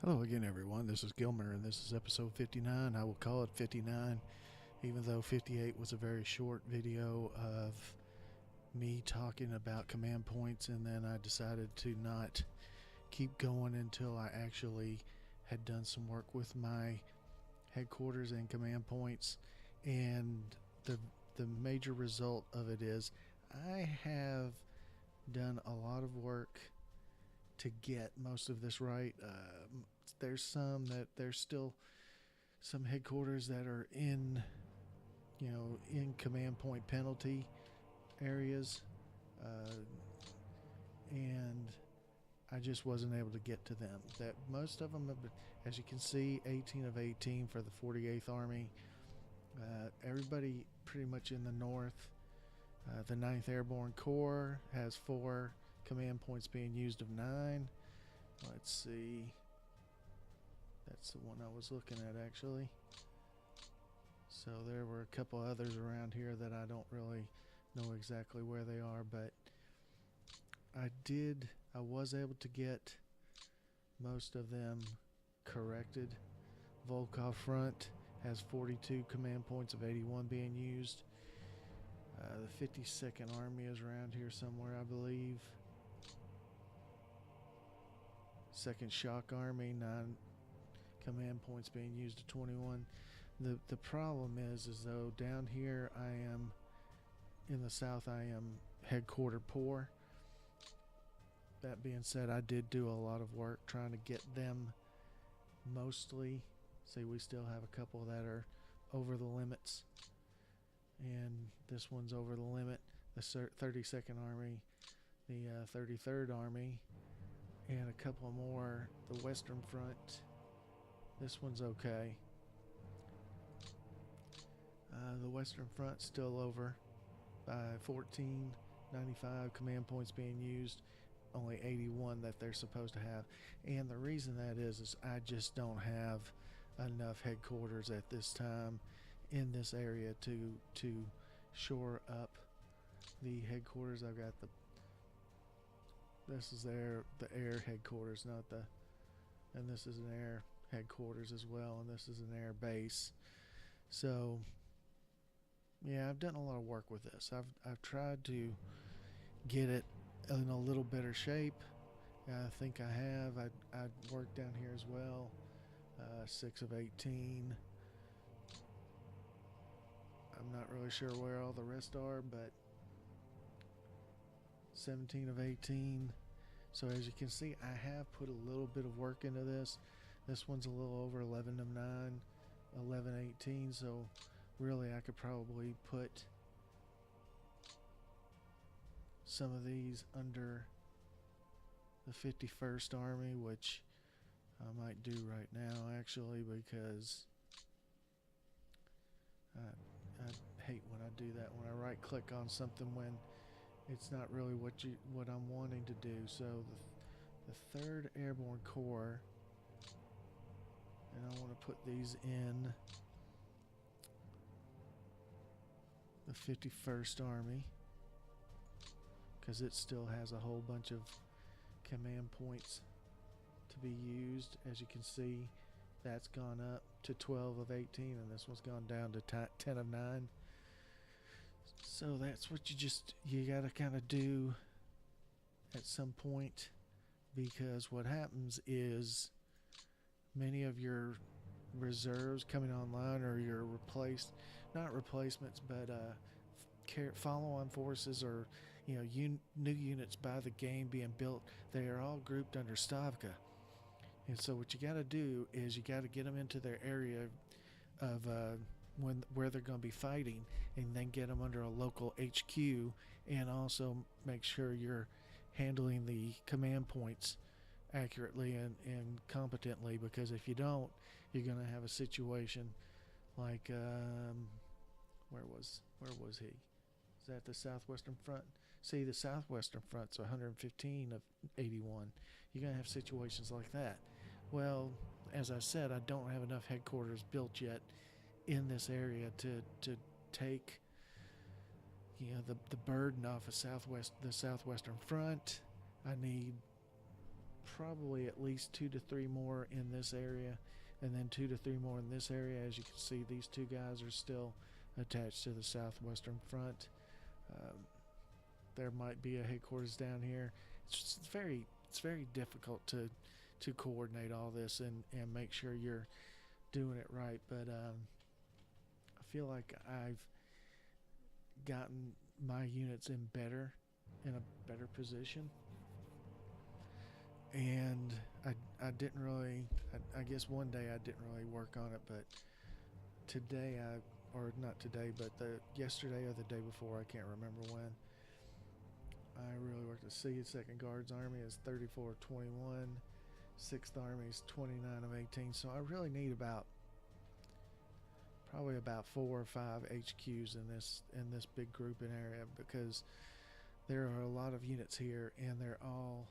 Hello again, everyone. This is Gilmer, and this is episode 59. I will call it 59, even though 58 was a very short video of me talking about command points, and then I decided to not keep going until I actually had done some work with my headquarters and command points. And the major result of it is I have done a lot of work to get most of this right. There's still some headquarters that are in command point penalty areas, uh, and I just wasn't able to get to them. That most of them have been, as you can see, 18 of 18 for the 48th Army. Everybody pretty much in the north. The 9th Airborne Corps has 4 command points being used of 9. Let's see. That's the one I was looking at, actually. So there were a couple others around here that I don't really know exactly where they are, but I was able to get most of them corrected. Volkov Front has 42 command points of 81 being used. The 52nd Army is around here somewhere, I believe. 2nd Shock Army, 9 command points being used to 21. The problem is though down here I am in the south, I am headquarter poor. That being said, I did do a lot of work trying to get them mostly. See, we still have a couple that are over the limits, and this one's over the limit. The 32nd Army, the 33rd Army, and a couple more. The Western Front, this one's okay. The Western Front still over by 1495 command points being used, only 81 that they're supposed to have. And the reason that is I just don't have enough headquarters at this time in this area to shore up the headquarters. I've got this is the air headquarters, not the, and this is an air headquarters as well, and this is an air base. So yeah, I've done a lot of work with this. I've tried to get it in a little better shape. I think I have. I worked down here as well. 6 of 18. I'm not really sure where all the rest are, but 17 of 18. So as you can see, I have put a little bit of work into this. This one's a little over 11 of 9, 11 18. So really I could probably put some of these under the 51st Army, which I might do right now actually, because I hate when I do that, when I right click on something when it's not really what I'm wanting to do. So the 3rd Airborne Corps, and I want to put these in the 51st Army because it still has a whole bunch of command points to be used. As you can see, that's gone up to 12 of 18, and this one's gone down to 10 of 9. So that's what you gotta kind of do at some point, because what happens is many of your reserves coming online, or your not replacements, but follow-on forces, or new units by the game being built, they are all grouped under Stavka. And so what you got to do is you got to get them into their area of where they're going to be fighting, and then get them under a local HQ, and also make sure you're handling the command points accurately and competently, because if you don't, you're going to have a situation like where was he? Is that the Southwestern Front? See, the Southwestern Front's 115 of 81. You're going to have situations like that. Well, as I said, I don't have enough headquarters built yet in this area to take the burden off of the Southwestern Front. I need probably at least 2 to 3 more in this area, and then 2 to 3 more in this area. As you can see, these two guys are still attached to the southwestern front. There might be a headquarters down here. It's very difficult to coordinate all this and make sure you're doing it right. But I feel like I've gotten my units in a better position. And I didn't really, I guess one day I didn't really work on it, but today or not today, but yesterday or the day before, I can't remember when, I really worked. The 2nd Guards Army is 34 of 21, 6th Army is 29 of 18. So I really need probably about 4 or 5 HQs in this big grouping area, because there are a lot of units here and they're all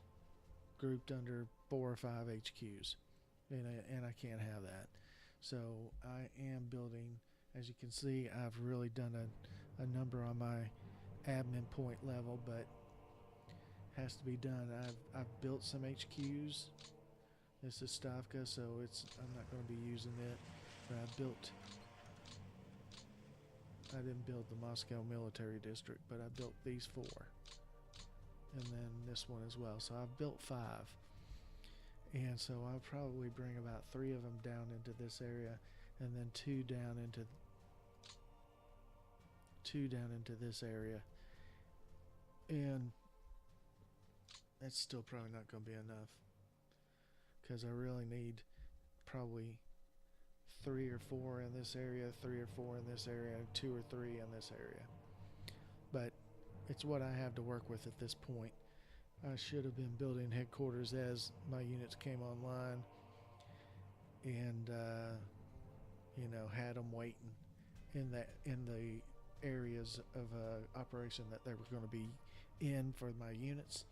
grouped under 4 or 5 HQs, and I can't have that. So I am building, as you can see, I've really done a number on my admin point level, but has to be done. I've built some HQs. This is Stavka, so I'm not going to be using it, but I didn't build the Moscow Military District, but I built these 4. And then this one as well. So I've built 5. And so I'll probably bring about 3 of them down into this area, and then 2 down into this area. And that's still probably not going to be enough, because I really need probably 3 or 4 in this area, 3 or 4 in this area, and 2 or 3 in this area. But it's what I have to work with at this point. I should have been building headquarters as my units came online, and had them waiting in the areas of operation that they were going to be in for my units.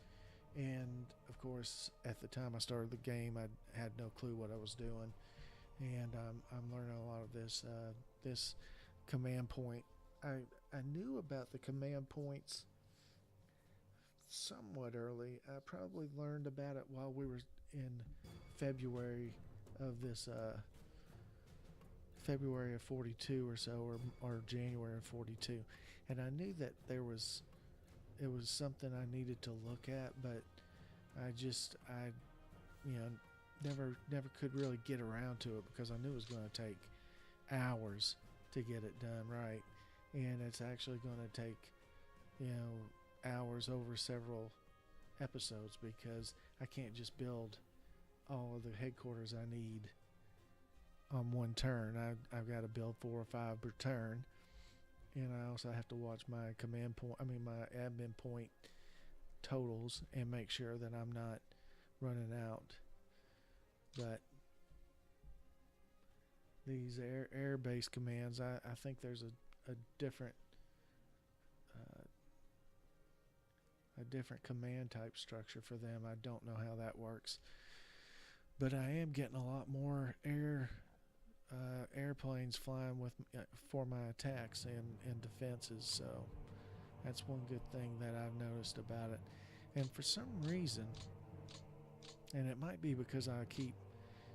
And of course, at the time I started the game, I had no clue what I was doing, and I'm learning a lot of this command point. I knew about the command points somewhat early. I probably learned about it while we were in February of this February of 42 or so, or January of 42, and I knew that it was something I needed to look at, but I never could really get around to it, because I knew it was going to take hours to get it done right, and it's actually going to take hours over several episodes, because I can't just build all of the headquarters I need on one turn. I've got to build 4 or 5 per turn, and I also have to watch my my admin point totals and make sure that I'm not running out. But these air base commands, I think there's a different command type structure for them. I don't know how that works, but I am getting a lot more airplanes flying for my attacks and defenses, so that's one good thing that I've noticed about it. And for some reason, and it might be because I keep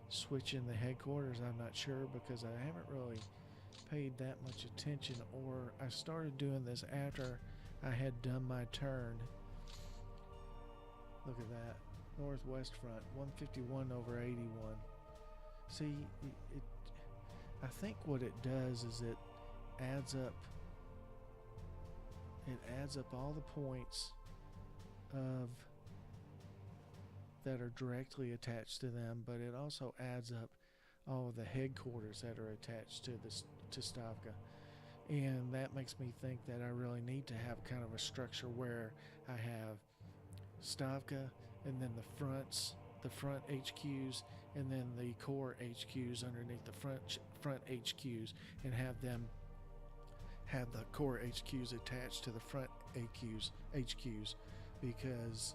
switching the headquarters, I'm not sure, because I haven't really paid that much attention, or I started doing this after I had done my turn. Look at that. Northwest front, 151 over 81. See, I think what it does is it adds up all the points that are directly attached to them, but it also adds up all of the headquarters that are attached to Stavka. And that makes me think that I really need to have kind of a structure where I have Stavka, and then the front HQs, and then the core HQs underneath the front HQs, and have the core HQs attached to the front HQs, because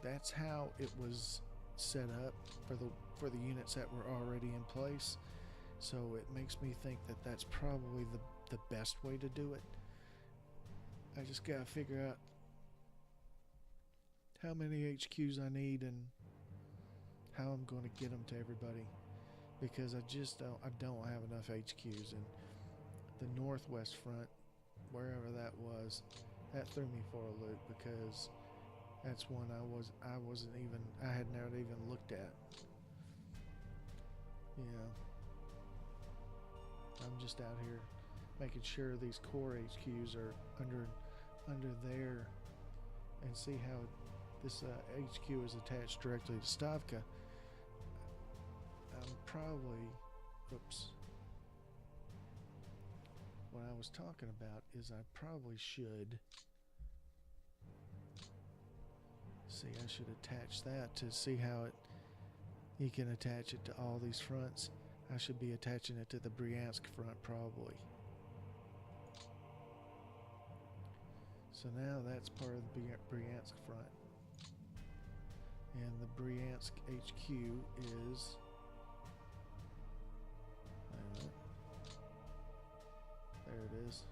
that's how it was set up for the units that were already in place. So it makes me think that that's probably the best way to do it. I just gotta figure out how many HQs I need and how I'm going to get them to everybody, because I don't have enough HQs. And the northwest front, wherever that was, that threw me for a loop, because that's one I had never even looked at. You know, I'm just out here making sure these core HQs are under there, and see how this HQ is attached directly to Stavka. I'm probably, oops. What I was talking about is I probably should, see, I should attach that to see how you can attach it to all these fronts. I should be attaching it to the Bryansk front probably. So now that's part of the Bryansk front. And the Bryansk HQ is, there it is,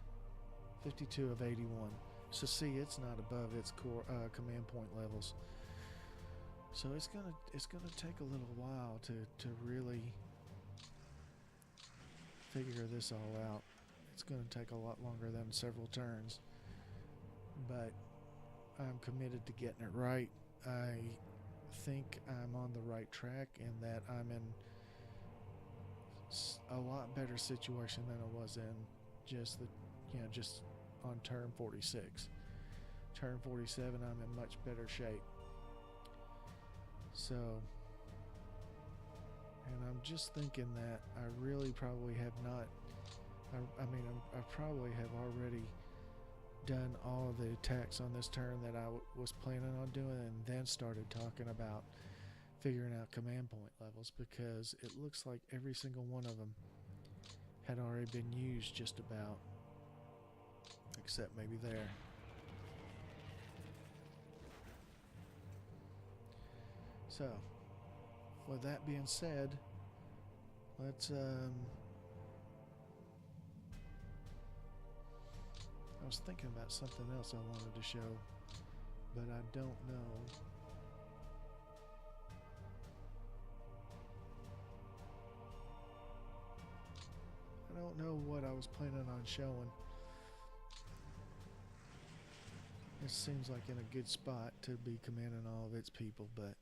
52 of 81. So see, it's not above its core command point levels. So it's gonna take a little while to really figure this all out. It's gonna take a lot longer than several turns, but I'm committed to getting it right. I think I'm on the right track, and that I'm in a lot better situation than I was in just on turn 46. Turn 47, I'm in much better shape. So, and I'm just thinking that I really probably have not, I probably have already done all of the attacks on this turn that I was planning on doing, and then started talking about figuring out command point levels, because it looks like every single one of them had already been used just about, except maybe there. So, with that being said, let's I was thinking about something else I wanted to show, but I don't know. I don't know what I was planning on showing. It seems like in a good spot to be commanding all of its people, but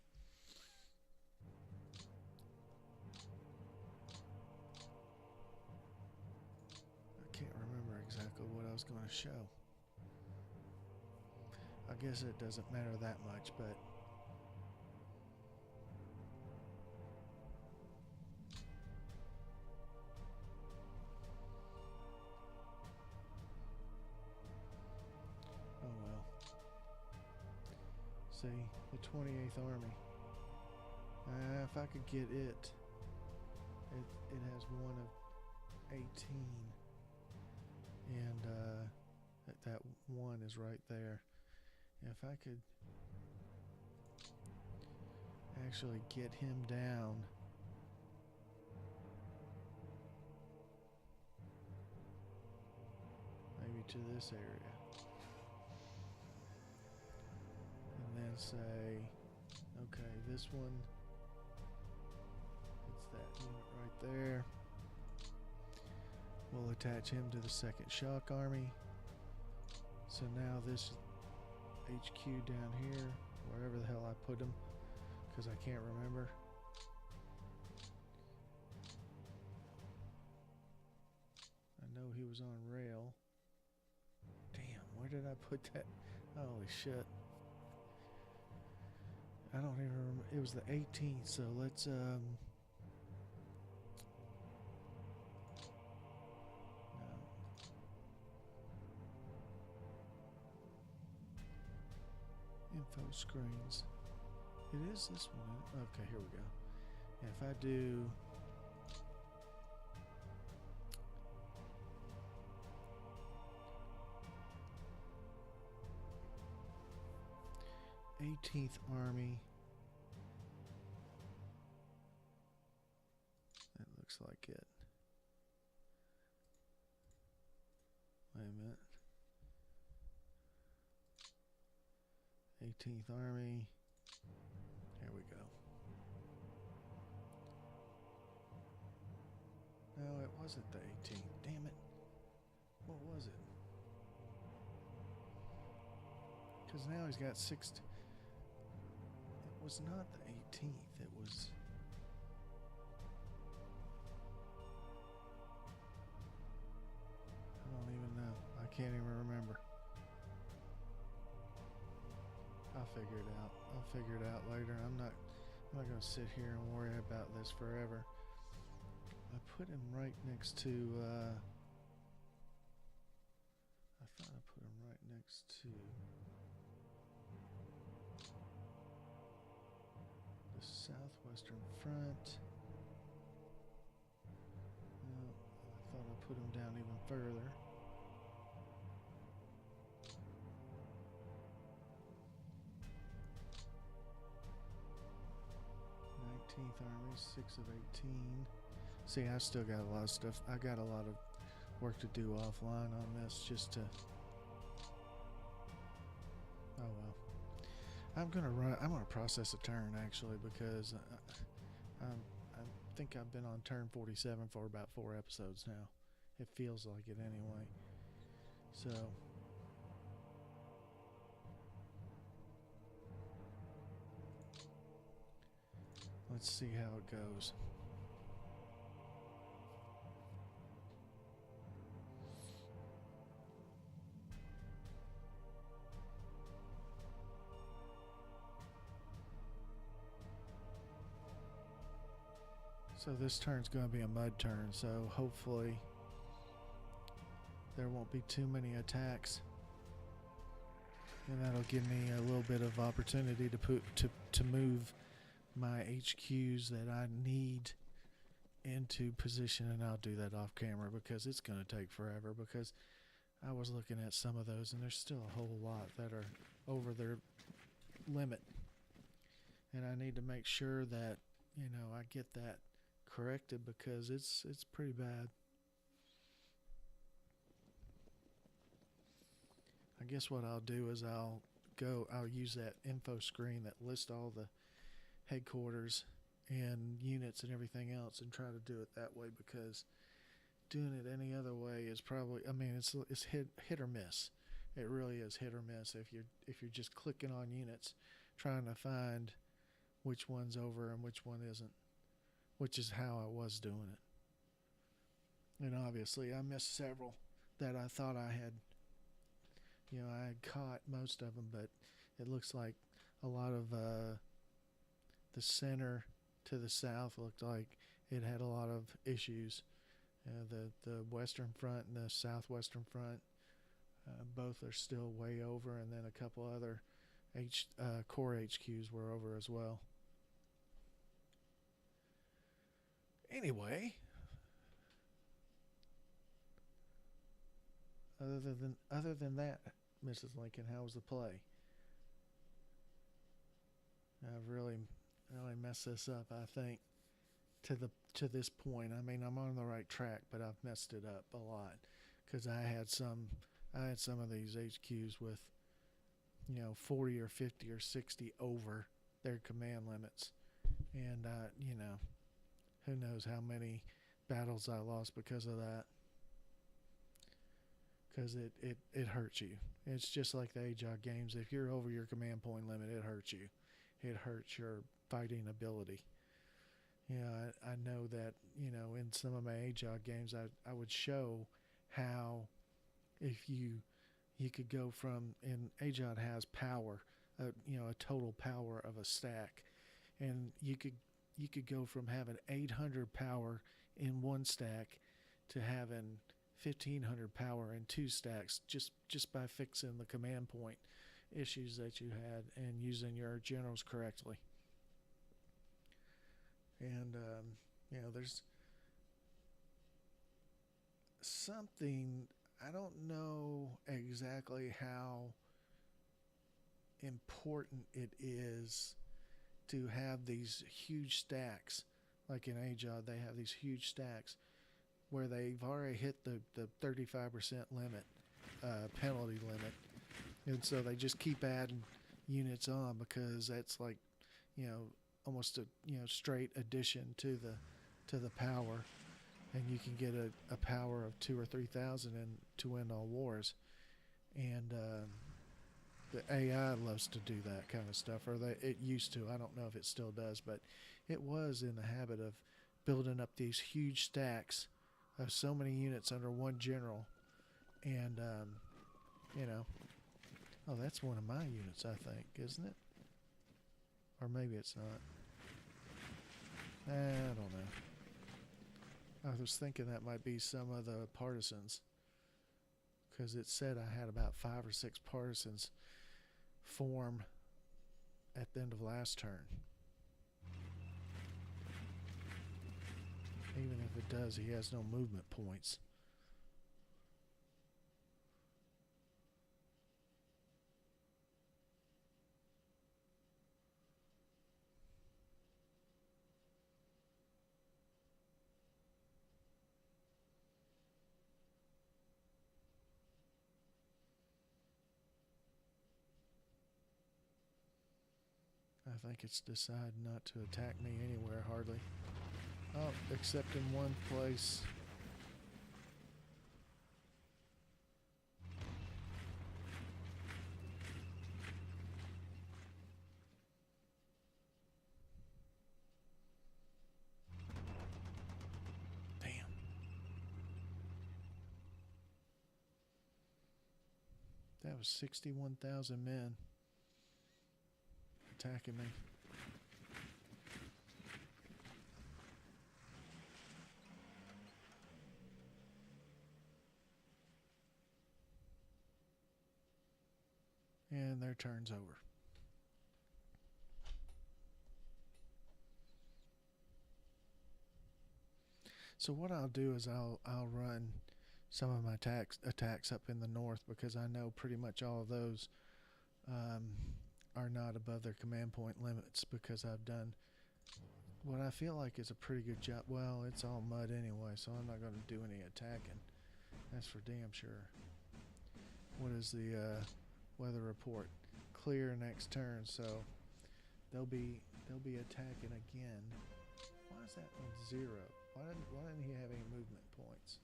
I can't remember exactly what I was going to show. I guess it doesn't matter that much, but oh well. See, the 28th Army. If I could get it has one of 18, and that one is right there. If I could actually get him down, maybe to this area, and then say, okay, this one, it's that unit right there. We'll attach him to the 2nd Shock Army. So now this HQ down here, wherever the hell I put him, because I can't remember. I know he was on rail. Damn, where did I put that? Holy shit. I don't even remember. It was the 18th, so let's no. Info screens. It is this one. Okay, here we go. And if I do Eighteenth Army, that looks like it. Wait a minute. 18th Army. There we go. was it the 18th? Damn it. What was it? Because now he's got 6. It was not the 18th. It was... I don't even know. I can't even remember. I'll figure it out. I'll figure it out later. I'm not going to sit here and worry about this forever. I put him right next to... I thought I put him right next to... the southwestern front. No, I thought I put him down even further. Army, 6 of 18. See, I still got a lot of stuff. I got a lot of work to do offline on this just to... Oh well. I'm gonna process a turn actually because I think I've been on turn 47 for about 4 episodes now. It feels like it anyway. So... let's see how it goes. So this turn's going to be a mud turn, so hopefully there won't be too many attacks. And that'll give me a little bit of opportunity to move my HQs that I need into position, and I'll do that off camera because it's going to take forever, because I was looking at some of those and there's still a whole lot that are over their limit, and I need to make sure that, you know, I get that corrected because it's pretty bad. I guess what I'll do is I'll use that info screen that lists all the headquarters and units and everything else and try to do it that way, because doing it any other way is probably, I mean, it's hit or miss. It really is hit or miss if you're just clicking on units trying to find which one's over and which one isn't, which is how I was doing it. And obviously I missed several that I thought I had, you know, I had caught most of them, but it looks like a lot of the center to the south looked like it had a lot of issues. The western front and the southwestern front, both are still way over, and then a couple other core HQs were over as well. Anyway, other than that, Mrs. Lincoln, how was the play? I've really messed this up, I think, to this point. I mean, I'm on the right track, but I've messed it up a lot because I had some of these HQs with, you know, 40 or 50 or 60 over their command limits, and you know, who knows how many battles I lost because of that. Because it hurts you. It's just like the AJOG games. If you're over your command point limit, it hurts you. It hurts your fighting ability. You know, I know that, you know, in some of my AJOG games, I would show how if you could go from, and AJOG has power, you know, a total power of a stack, and you could go from having 800 power in one stack to having 1500 power in 2 stacks just by fixing the command point issues that you had and using your generals correctly. And you know, there's something, I don't know exactly how important it is to have these huge stacks. Like in AJOD, they have these huge stacks where they've already hit the 35% limit, penalty limit. And so they just keep adding units on because that's like, you know, almost a, you know, straight addition to the power. and you can get a power of 2 or 3,000 and to win all wars. And the AI loves to do that kind of stuff, or it used to. I don't know if it still does, but it was in the habit of building up these huge stacks of so many units under one general. And you know, oh, that's one of my units, I think, isn't it? Or maybe it's not. I don't know. I was thinking that might be some of the partisans, because it said I had about 5 or 6 partisans form at the end of last turn. Even if it does, he has no movement points. I think it's decided not to attack me anywhere, hardly. Oh, except in one place. Damn. That was 61,000 men attacking me. And their turn's over. So what I'll do is I'll run some of my attacks up in the north, because I know pretty much all of those are not above their command point limits, because I've done what I feel like is a pretty good job. Well, it's all mud anyway, so I'm not going to do any attacking. That's for damn sure. What is the weather report? Clear next turn, so they'll be attacking again. Why is that on 0? Why didn't he have any movement points?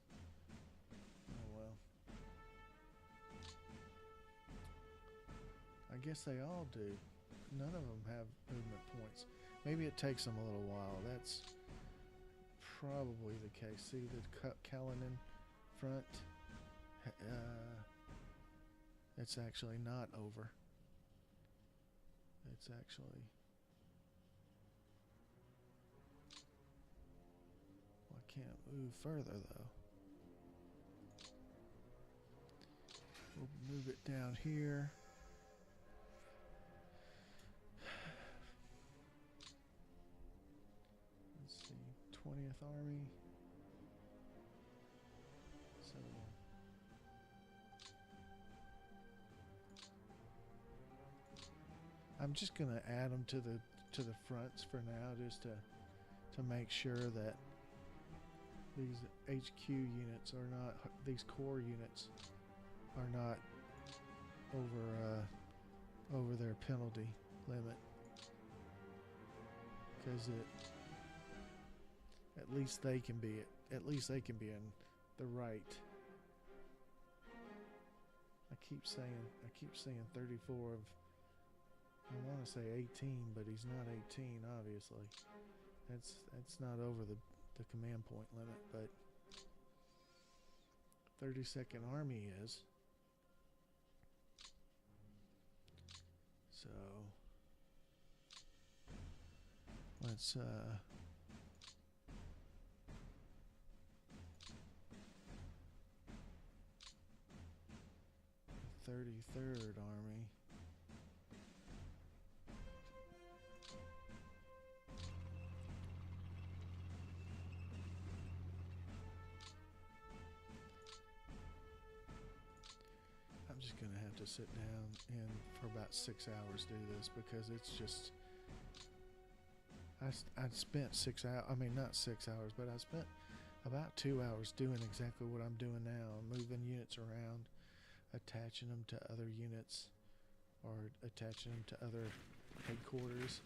Oh well. I guess they all do. None of them have movement points. Maybe it takes them a little while. That's probably the case. See the Kalinin front? It's actually not over. It's actually... Well, I can't move further, though. We'll move it down here. Let's see, 20th Army. So I'm just gonna add them to the fronts for now, just to make sure that these HQ units are not, these core units are not over their penalty limit, because at least they can be in the right. I keep saying 34 of, I want to say 18, but he's not 18, obviously. That's not over the command point limit, but 32nd Army is. So let's 33rd Army. I'm just going to have to sit down and for about 6 hours do this, because it's just, I spent 6 hours, I mean not 6 hours, but I spent about 2 hours doing exactly what I'm doing now, moving units around, attaching them to other units, or attaching them to other headquarters.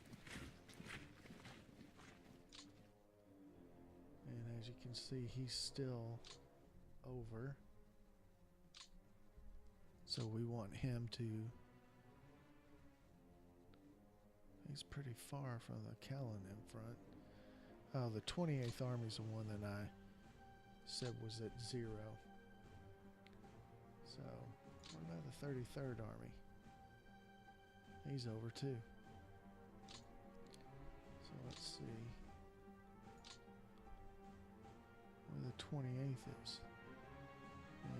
And as as you can see, he's still over. So we want him to... He's pretty far from the Callan in front. Oh, the 28th Army's the one that I said was at 0. So, what about the 33rd Army? He's over too. So let's see where the 28th is.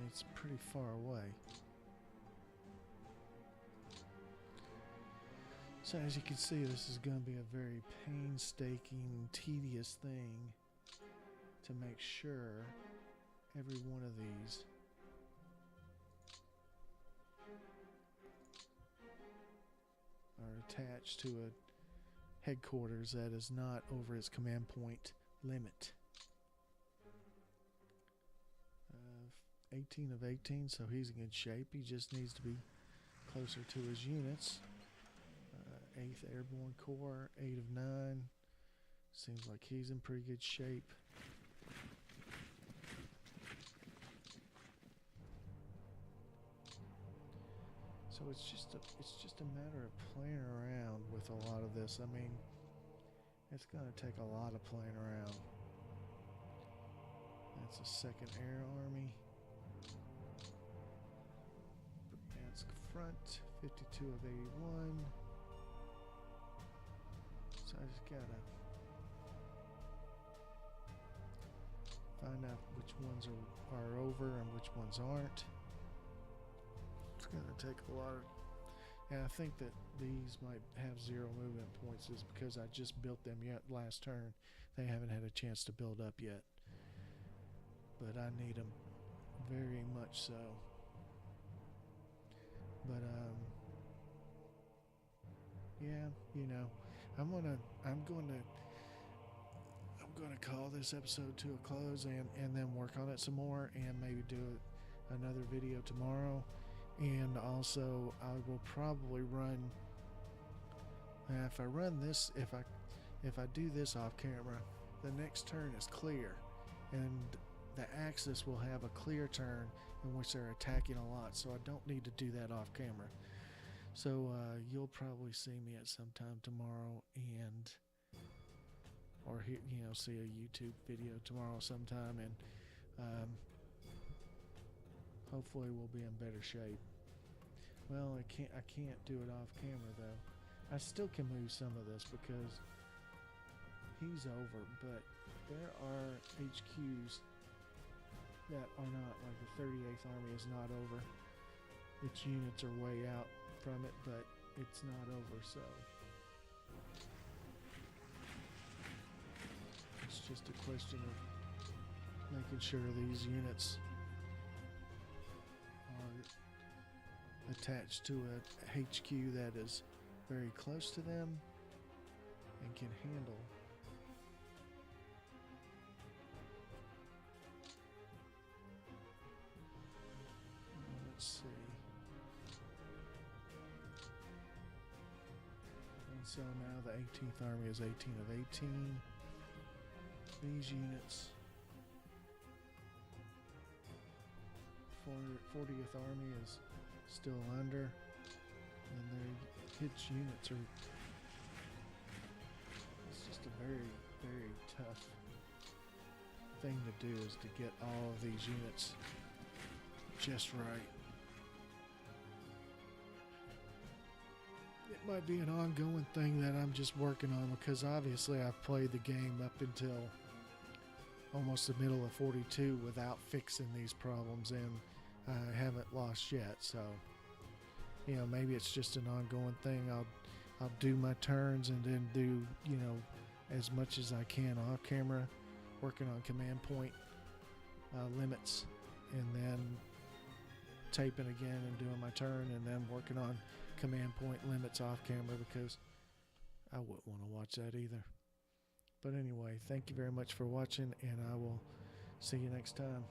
It's pretty far away. So as you can see, this is going to be a very painstaking, tedious thing to make sure every one of these are attached to a headquarters that is not over its command point limit. 18 of 18, so he's in good shape. He just needs to be closer to his units. 8th Airborne Corps, 8 of 9. Seems like he's in pretty good shape. So it's just a matter of playing around with a lot of this. I mean, it's going to take a lot of playing around. That's a 2nd Air Army. Bryansk front, 52 of 81. So I just gotta find out which ones are over and which ones aren't. It's gonna take a lot of, and I think that these might have 0 movement points is because I just built them yet last turn. They haven't had a chance to build up yet, but I need them very much so. But yeah, you know. I'm gonna call this episode to a close and then work on it some more and maybe do another video tomorrow. And also I will probably run, if I run this, if I do this off camera, the next turn is clear and the Axis will have a clear turn in which they're attacking a lot, so I don't need to do that off camera. So you'll probably see me at some time tomorrow, or see a YouTube video tomorrow sometime, and hopefully we'll be in better shape. Well, I can't do it off camera though. I still can move some of this because he's over, but there are HQs that are not, like the 38th Army is not over. Its units are way out from it, but it's not over, so it's just a question of making sure these units are attached to a HQ that is very close to them and can handle let's see. So now the 18th Army is 18 of 18. These units, 40th Army is still under, and its units are, it's just a very, very tough thing to do is to get all of these units just right. It might be an ongoing thing that I'm just working on because obviously I've played the game up until almost the middle of 42 without fixing these problems, and I haven't lost yet. So, maybe it's just an ongoing thing. I'll do my turns and then do, as much as I can off camera, working on command point limits, and then taping again and doing my turn, and then working on command point limits off camera because I wouldn't want to watch that either. But anyway, thank you very much for watching, and I will see you next time.